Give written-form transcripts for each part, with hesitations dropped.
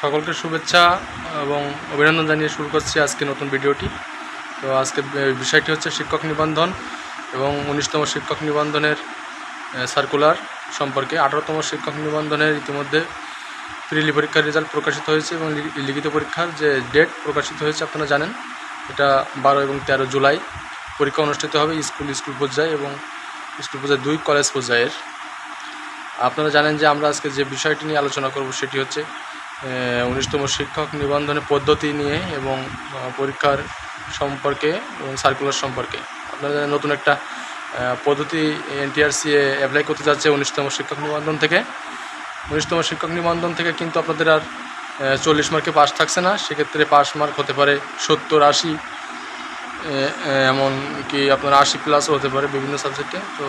সকলকে শুভেচ্ছা এবং অভিনন্দন জানিয়ে শুরু করছি আজকে নতুন ভিডিওটি। তো আজকে বিষয়টি হচ্ছে শিক্ষক নিবন্ধন এবং 19তম শিক্ষক নিবন্ধনের সার্কুলার সম্পর্কে। 18তম শিক্ষক নিবন্ধনের ইতিমধ্যে প্রিলি পরীক্ষার রেজাল্ট প্রকাশিত হয়েছে এবং লিখিত পরীক্ষার যে ডেট প্রকাশিত হয়েছে আপনারা জানেন, এটা 12 এবং 13 জুলাই পরীক্ষা অনুষ্ঠিত হবে স্কুল পর্যায়ে এবং স্কুল পর্যায়ে 2 কলেজ পর্যায়ের। আপনারা জানেন যে আমরা আজকে যে বিষয়টি নিয়ে আলোচনা করব সেটি হচ্ছে 19তম শিক্ষক নিবন্ধনের পদ্ধতি নিয়ে এবং পরীক্ষার সম্পর্কে এবং সার্কুলার সম্পর্কে। আপনারা জানেন নতুন একটা পদ্ধতি NTRC অ্যাপ্লাই করতে যাচ্ছে 19তম শিক্ষক নিবন্ধন থেকে। 19তম শিক্ষক নিবন্ধন থেকে কিন্তু আপনাদের আর 40 মার্কে পাস থাকছে না, সেক্ষেত্রে পাস মার্ক হতে পারে 70, 80, এমনকি আপনার 80+ হতে পারে বিভিন্ন সাবজেক্টে। তো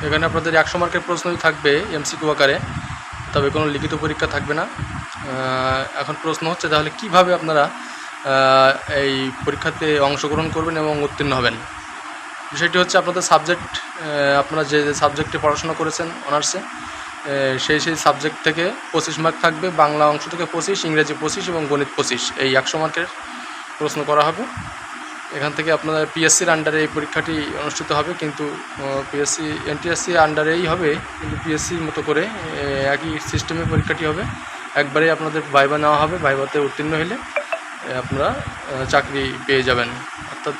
এখানে আপনাদের 100 মার্কের প্রশ্নই থাকবে MCQ আকারে, তবে কোনো লিখিত পরীক্ষা থাকবে না। এখন প্রশ্ন হচ্ছে তাহলে কিভাবে আপনারা এই পরীক্ষাতে অংশগ্রহণ করবেন এবং উত্তীর্ণ হবেন। বিষয়টি হচ্ছে আপনাদের সাবজেক্ট, আপনারা যে সাবজেক্টে পড়াশোনা করেছেন অনার্সে, সেই সাবজেক্ট থেকে 25 মার্ক থাকবে। বাংলা অংশ থেকে 25, ইংরেজি 25 এবং গণিত 25, এই 100 মার্কের প্রশ্ন করা হবে। এখান থেকে আপনাদের PSCর আন্ডারে এই পরীক্ষাটি অনুষ্ঠিত হবে, কিন্তু NTRC আন্ডারেই হবে, কিন্তু PSCর মতো করে একই সিস্টেমে পরীক্ষাটি হবে। একবারেই আপনাদের ভাইবা নেওয়া হবে, ভাইবাতে উত্তীর্ণ হলে আপনারা চাকরি পেয়ে যাবেন। অর্থাৎ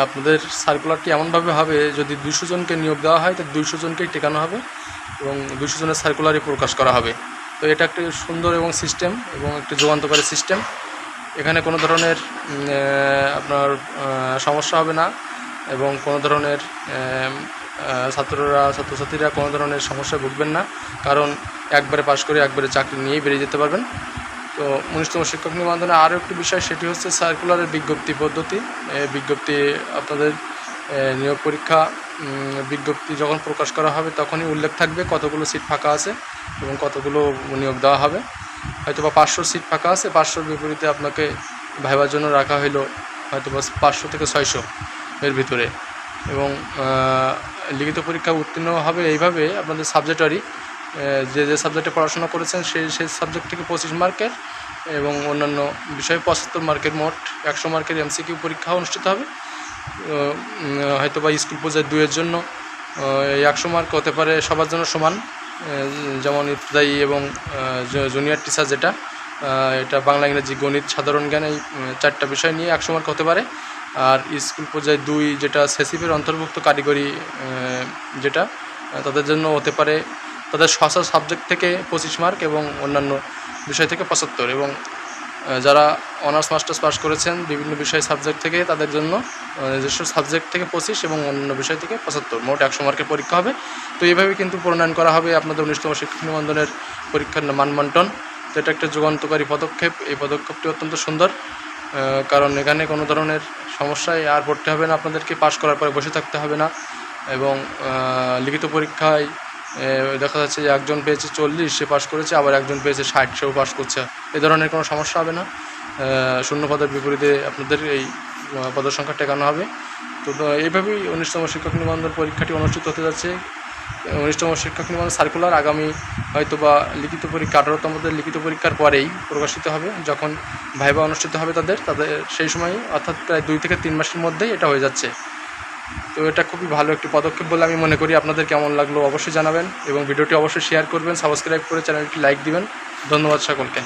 আপনাদের সার্কুলারটি এমনভাবে হবে, যদি 200 জনকে নিয়োগ দেওয়া হয় তো 200 জনকেই টেকানো হবে এবং 200 জনের সার্কুলারই প্রকাশ করা হবে। তো এটা একটি সুন্দর এবং সিস্টেম এবং একটি যুগান্তকারী সিস্টেম। এখানে কোনো ধরনের আপনার সমস্যা হবে না এবং কোনো ধরনের ছাত্রছাত্রীরা কোনো ধরনের সমস্যায় ভুগবেন না, কারণ একবারে পাশ করে একবারে চাকরি নিয়েই বেরিয়ে যেতে পারবেন। তো 19তম শিক্ষক নিবন্ধনে আরও একটি বিষয়, সেটি হচ্ছে সার্কুলারের বিজ্ঞপ্তি পদ্ধতি। বিজ্ঞপ্তি আপনাদের নিয়োগ পরীক্ষা বিজ্ঞপ্তি যখন প্রকাশ করা হবে তখনই উল্লেখ থাকবে কতগুলো সিট ফাঁকা আছে এবং কতগুলো নিয়োগ দেওয়া হবে। হয়তো বা 500 সিট ফাঁকা আছে, 500-র বিপরীতে আপনাকে ভাইবার জন্য রাখা হলো হয়তো বা 500 থেকে 600 এর ভিতরে। এবং লিখিত পরীক্ষা উত্তীর্ণ হবে এইভাবে আপনাদের সাবজেক্টারি, যে সাবজেক্টে পড়াশোনা করেছেন সেই সাবজেক্ট থেকে 25 মার্কের এবং অন্যান্য বিষয়ে 75 মার্কের, মোট 100 মার্কের MCQ পরীক্ষা অনুষ্ঠিত হবে। হয়তো বা স্কুল পর্যায়ে 2-এর জন্য এই 100 মার্ক হতে পারে সবার জন্য সমান, যেমন ইবতদায়ী এবং জুনিয়র টিচার, যেটা এটা বাংলা, ইংরেজি, গণিত, সাধারণ জ্ঞান, এই 4টা বিষয় নিয়ে 100 মার্ক হতে পারে। আর স্কুল পর্যায়ে 2 যেটা সেসিপের অন্তর্ভুক্ত কারিগরি, যেটা তাদের জন্য হতে পারে তাদের সাবজেক্ট থেকে 25 মার্ক এবং অন্যান্য বিষয় থেকে 75, এবং যারা অনার্স মাস্টার্স পাস করেছেন বিভিন্ন বিষয় সাবজেক্ট থেকে তাদের জন্য নিজস্ব সাবজেক্ট থেকে 25 এবং অন্যান্য বিষয় থেকে 75, মোট 100 মার্কের পরীক্ষা হবে। তো এইভাবে কিন্তু প্রণয়ন করা হবে আপনাদের 19তম শিক্ষক নিবন্ধনের পরীক্ষার মানবন্টন। তো এটা একটা যুগান্তকারী পদক্ষেপ। এই পদক্ষেপটি অত্যন্ত সুন্দর, কারণ এখানে কোনো ধরনের সমস্যায় আর পড়তে হবে না, আপনাদেরকে পাস করার পরে বসে থাকতে হবে না। এবং লিখিত পরীক্ষায় দেখা যাচ্ছে যে একজন পেয়েছে 40, সে পাস করেছে, আবার একজন পেয়েছে 60, সেও পাস করছে। এ ধরনের কোনো সমস্যা হবে না। শূন্য পদের বিপরীতে আপনাদের এই পদের সংখ্যা টেকানো হবে। তো এইভাবেই 19তম শিক্ষক নিবন্ধন পরীক্ষাটি অনুষ্ঠিত হতে যাচ্ছে। 19তম শিক্ষক নিবন্ধন সার্কুলার আগামী হয়তো বা লিখিত পরীক্ষা 18তমদের লিখিত পরীক্ষার পরেই প্রকাশিত হবে, যখন ভাইবা অনুষ্ঠিত হবে তাদের সেই সময়, অর্থাৎ প্রায় 2 থেকে 3 মাসের মধ্যেই এটা হয়ে যাচ্ছে। তো এটা খুবই ভালো একটি পদক্ষেপ বলে আমি মনে করি। আপনাদের কেমন লাগলো অবশ্যই জানাবেন এবং ভিডিওটি অবশ্যই শেয়ার করবেন, সাবস্ক্রাইব করে চ্যানেলটি লাইক দিবেন। ধন্যবাদ সকলকে।